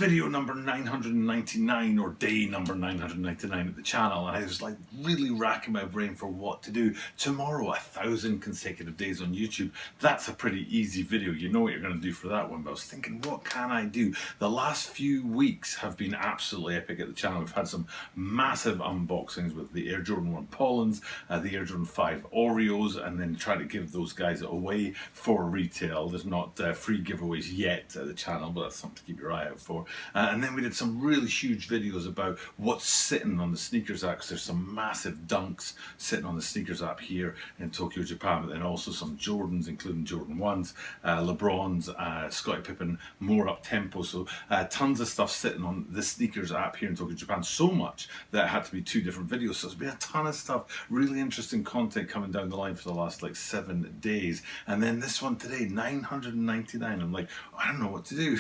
video number 999 or day number 999 at the channel, and I was like really racking my brain for what to do. Tomorrow, 1,000 consecutive days on YouTube. That's a pretty easy video. You know what you're going to do for that one, but I was thinking, what can I do? The last few weeks have been absolutely epic at the channel. We've had some massive unboxings with the Air Jordan 1 Pollens, the Air Jordan 5 Oreos, and then trying to give those guys away for retail. There's not free giveaways yet at the channel, but that's something to keep your eye out for. And then we did some really huge videos about what's sitting on the sneakers app, because there's some massive dunks sitting on the sneakers app here in Tokyo, Japan, but then also some Jordans, including Jordan 1s, LeBrons, Scottie Pippen, more up tempo. So tons of stuff sitting on the sneakers app here in Tokyo, Japan, so much that it had to be two different videos. So there's been a ton of stuff, really interesting content coming down the line for the last like 7 days. And then this one today, 999. I'm like, I don't know what to do.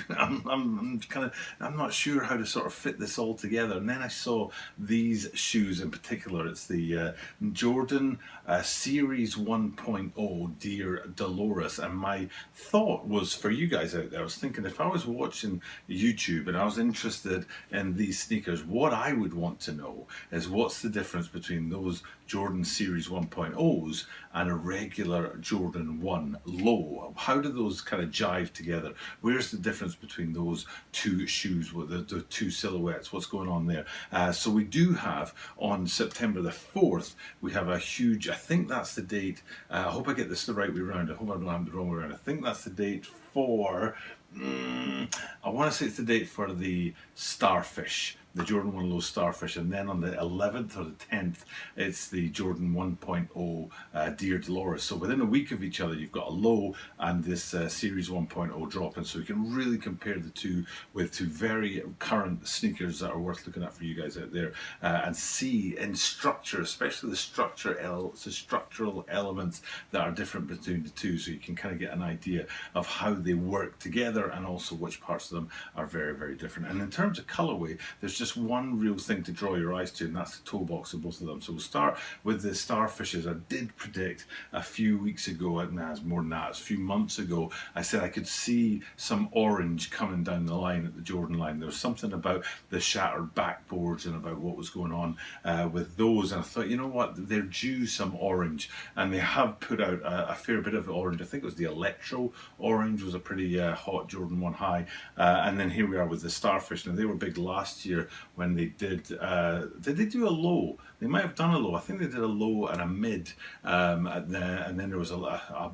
I'm not sure how to sort of fit this all together. And then I saw these shoes in particular. It's the Jordan Series 1.0 Dear Deloris. And my thought was, for you guys out there, I was thinking, if I was watching YouTube and I was interested in these sneakers, what I would want to know is what's the difference between those Jordan Series 1.0s and a regular Jordan 1 Low. How do those kind of jive together? Where's the difference between those two shoes, with the two silhouettes? What's going on there? So we do have, on September the 4th, we have a huge, I think that's the date, I hope I get this the right way around, I hope I don't have it the wrong way around. I think that's the date for, I want to say it's the date for the Starfish, the Jordan 1 Low Starfish, and then on the 11th or the 10th, it's the Jordan 1.0 Dear Deloris. So within a week of each other, you've got a Low and this Series 1.0 dropping. So you can really compare the two with two very current sneakers that are worth looking at for you guys out there, and see in structure, especially the structural elements that are different between the two, so you can kind of get an idea of how they work together and also which parts of them are very, very different. And in terms of colorway, there's just one real thing to draw your eyes to, and that's the toe box of both of them. So we'll start with the Starfishes. I did predict a few weeks ago, and it's more than that, it's a few months ago, I said I could see some orange coming down the line at the Jordan line. There was something about the shattered backboards and about what was going on with those, and I thought, you know what, they're due some orange, and they have put out a fair bit of orange. I think it was the Electro orange was a pretty hot Jordan 1 high, and then here we are with the Starfish. Now, they were big last year when they did they do a Low? They might have done a Low. I think they did a Low and a mid, and then there was a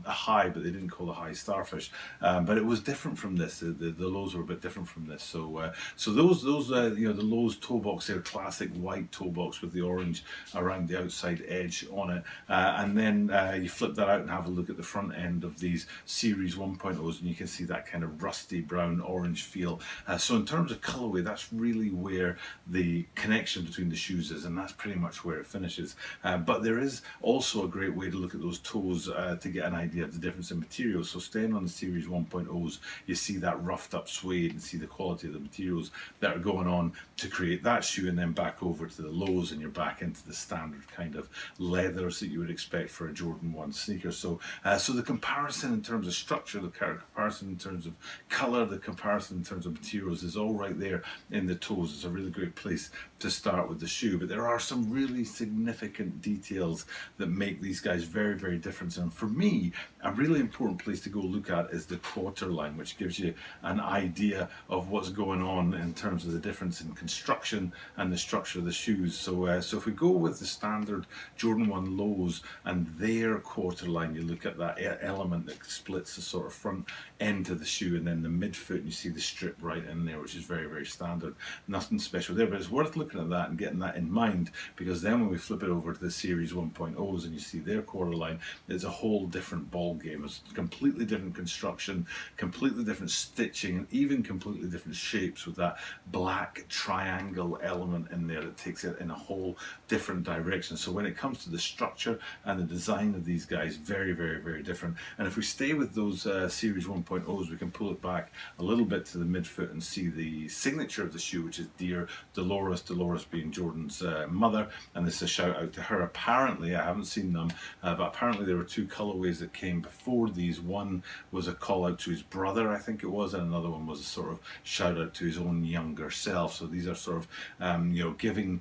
high, but they didn't call the high Starfish. But it was different from this. The lows were a bit different from this. So those you know, the Lows toe box, they're classic white toe box with the orange around the outside edge on it, and then you flip that out and have a look at the front end of these Series 1.0s, and you can see that kind of rusty brown orange feel. So in terms of colorway, that's really where the connection between the shoes is, and that's pretty much where it finishes. But there is also a great way to look at those toes to get an idea of the difference in materials. So staying on the Series 1.0s, you see that roughed up suede and see the quality of the materials that are going on to create that shoe, and then back over to the Lows and you're back into the standard kind of leathers that you would expect for a Jordan 1 sneaker. So so the comparison in terms of structure, the comparison in terms of color, the comparison in terms of materials is all right there in the toes. It's a really great place to start with the shoe, but there are some really significant details that make these guys very, very different. And for me, a really important place to go look at is the quarter line, which gives you an idea of what's going on in terms of the difference in construction and the structure of the shoes. So so if we go with the standard Jordan 1 Lows and their quarter line, you look at that element that splits the sort of front end of the shoe, and then the midfoot, and you see the strip right in there, which is very, very standard. Nothing special there, but it's worth looking at that and getting that in mind, because then when we flip it over to the Series 1.0s and you see their quarter line, it's a whole different ball game. It's completely different construction, completely different stitching, and even completely different shapes, with that black triangle element in there that takes it in a whole different direction. So when it comes to the structure and the design of these guys, very, very, very different. And if we stay with those Series 1.0s, we can pull it back a little bit to the midfoot and see the signature of the shoe, which is Dear Dear Deloris, Deloris being Jordan's mother, and this is a shout out to her. Apparently, I haven't seen them, but apparently there were two colorways that came before these. One was a call out to his brother, I think it was, and another one was a sort of shout out to his own younger self. So these are sort of, giving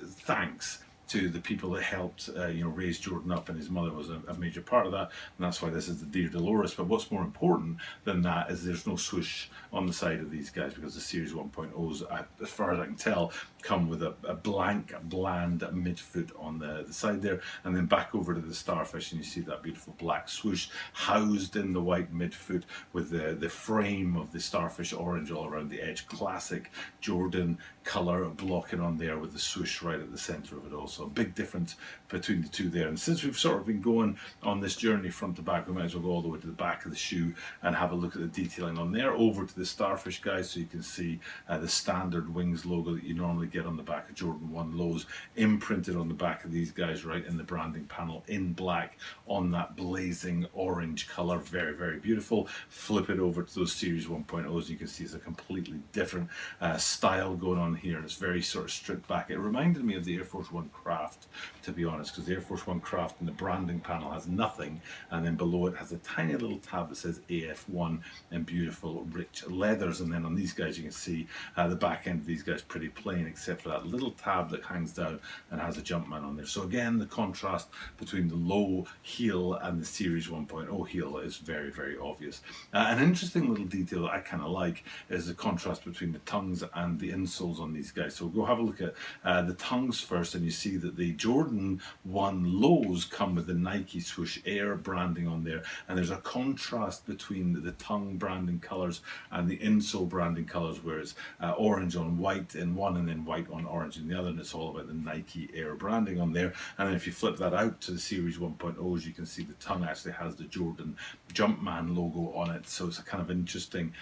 thanks to the people that helped raise Jordan up, and his mother was a major part of that, and that's why this is the Dear Deloris. But what's more important than that is there's no swoosh on the side of these guys, because the Series 1.0s, as far as I can tell, come with a blank, bland midfoot on the side there, and then back over to the Starfish, and you see that beautiful black swoosh housed in the white midfoot with the frame of the Starfish orange all around the edge. Classic Jordan colour blocking on there with the swoosh right at the centre of it all. So a big difference between the two there. And since we've sort of been going on this journey front to back, we might as well go all the way to the back of the shoe and have a look at the detailing on there. Over to the Starfish guys, so you can see the standard wings logo that you normally get on the back of Jordan 1 lows, imprinted on the back of these guys right in the branding panel in black on that blazing orange colour. Very, very beautiful. Flip it over to those Series 1.0s, you can see it's a completely different style going on here, and it's very sort of stripped back. It reminded me of the Air Force One Craft, to be honest, because the Air Force One Craft in the branding panel has nothing, and then below it has a tiny little tab that says AF1 and beautiful rich leathers. And then on these guys you can see the back end of these guys pretty plain, except for that little tab that hangs down and has a Jumpman on there. So again, the contrast between the low heel and the Series 1.0 heel is very, very obvious. An interesting little detail that I kind of like is the contrast between the tongues and the insoles on these guys. So we'll go have a look at the tongues first, and you see that the Jordan 1 lows come with the Nike Swoosh Air branding on there, and there's a contrast between the tongue branding colours and the insole branding colours, where it's orange on white in one and then white on orange in the other, and it's all about the Nike Air branding on there. And then if you flip that out to the Series 1.0s, you can see the tongue actually has the Jordan Jumpman logo on it. So it's a kind of interesting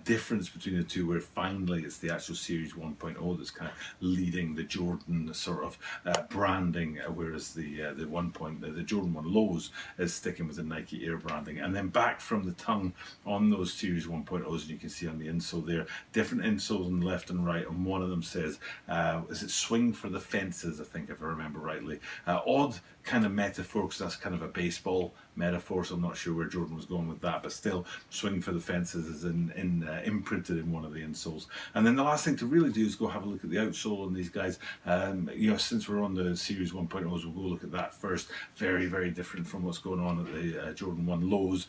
difference between the two, where finally it's the actual Series 1.0 that's kind of leading the Jordan sort of branding, whereas the Jordan 1 lows is sticking with the Nike Air branding. And then back from the tongue on those Series 1.0s, and you can see on the insole there, different insoles on the left and right, and one of them says, is it swing for the fences, I think, if I remember rightly. Odd kind of metaphor, because that's kind of a baseball metaphor, so I'm not sure where Jordan was going with that, but still, swing for the fences is imprinted in one of the insoles. And then the last thing to really do is go have a look at the outsole on these guys. Since we're on the Series 1.0s, we'll go look at that first. Very, very different from what's going on at the Jordan 1 lows,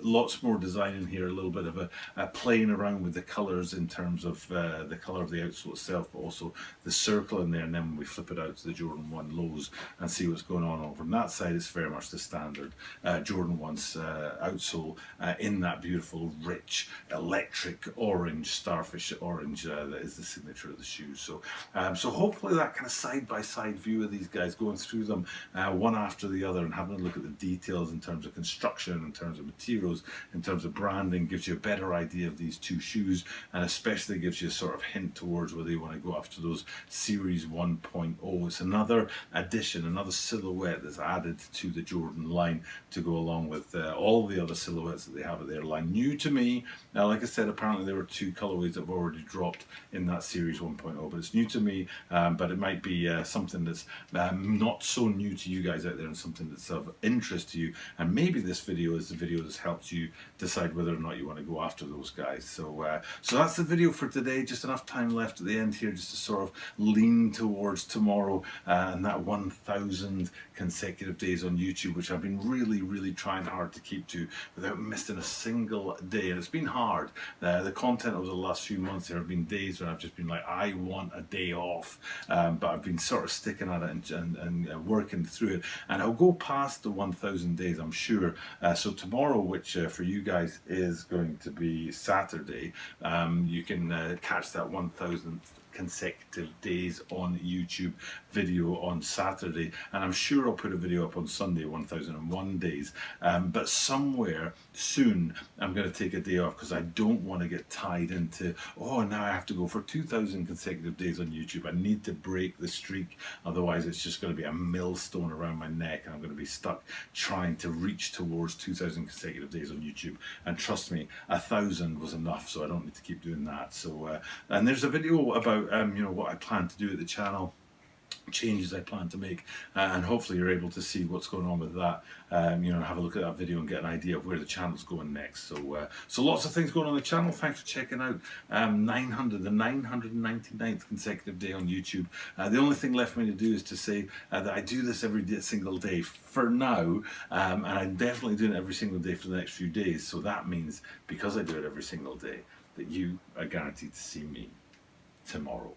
lots more design in here, a little bit of a playing around with the colours in terms of the colour of the outsole itself, but also the circle in there. And then when we flip it out to the Jordan 1 lows and see what's going on over on that side, it's very much the standard Jordan 1's outsole in that beautiful, rich, electric orange, Starfish orange that is the signature of the shoes. So hopefully that kind of side-by-side view of these guys, going through them one after the other and having a look at the details in terms of construction, in terms of materials, in terms of branding, gives you a better idea of these two shoes, and especially gives you a sort of hint towards whether you want to go after those Series 1.0. It's another addition, another silhouette that's added to the Jordan line to go along with all the other silhouettes that they have at their line. New to me. Now, like I said, apparently there were two colorways that have already dropped in that Series 1.0, but it's new to me, but it might be something that's not so new to you guys out there, and something that's of interest to you, and maybe this video is the video that's helped you decide whether or not you want to go after those guys. So that's the video for today. Just enough time left at the end here just to sort of lean towards tomorrow and that 1,000 consecutive days on YouTube, which I've been really, really trying hard to keep to without missing a single day. And it's been hard. The content over the last few months, there have been days when I've just been like, I want a day off, but I've been sort of sticking at it and working through it, and I'll go past the 1,000 days, I'm sure. So tomorrow, which for you guys is going to be Saturday, you can catch that 1,000th consecutive days on YouTube video on Saturday, and I'm sure I'll put a video up on Sunday, 1001 days, but somewhere soon I'm going to take a day off because I don't want to get tied into, oh, now I have to go for 2,000 consecutive days on YouTube. I need to break the streak, otherwise it's just going to be a millstone around my neck and I'm going to be stuck trying to reach towards 2,000 consecutive days on YouTube. And trust me, 1,000 was enough, so I don't need to keep doing that. So and there's a video about you know, what I plan to do at the channel, changes I plan to make, and hopefully you're able to see what's going on with that, you know, have a look at that video and get an idea of where the channel's going next. So lots of things going on the channel. Thanks for checking out the 999th consecutive day on YouTube. The only thing left for me to do is to say that I do this every single day for now, and I'm definitely doing it every single day for the next few days. So that means, because I do it every single day, that you are guaranteed to see me tomorrow.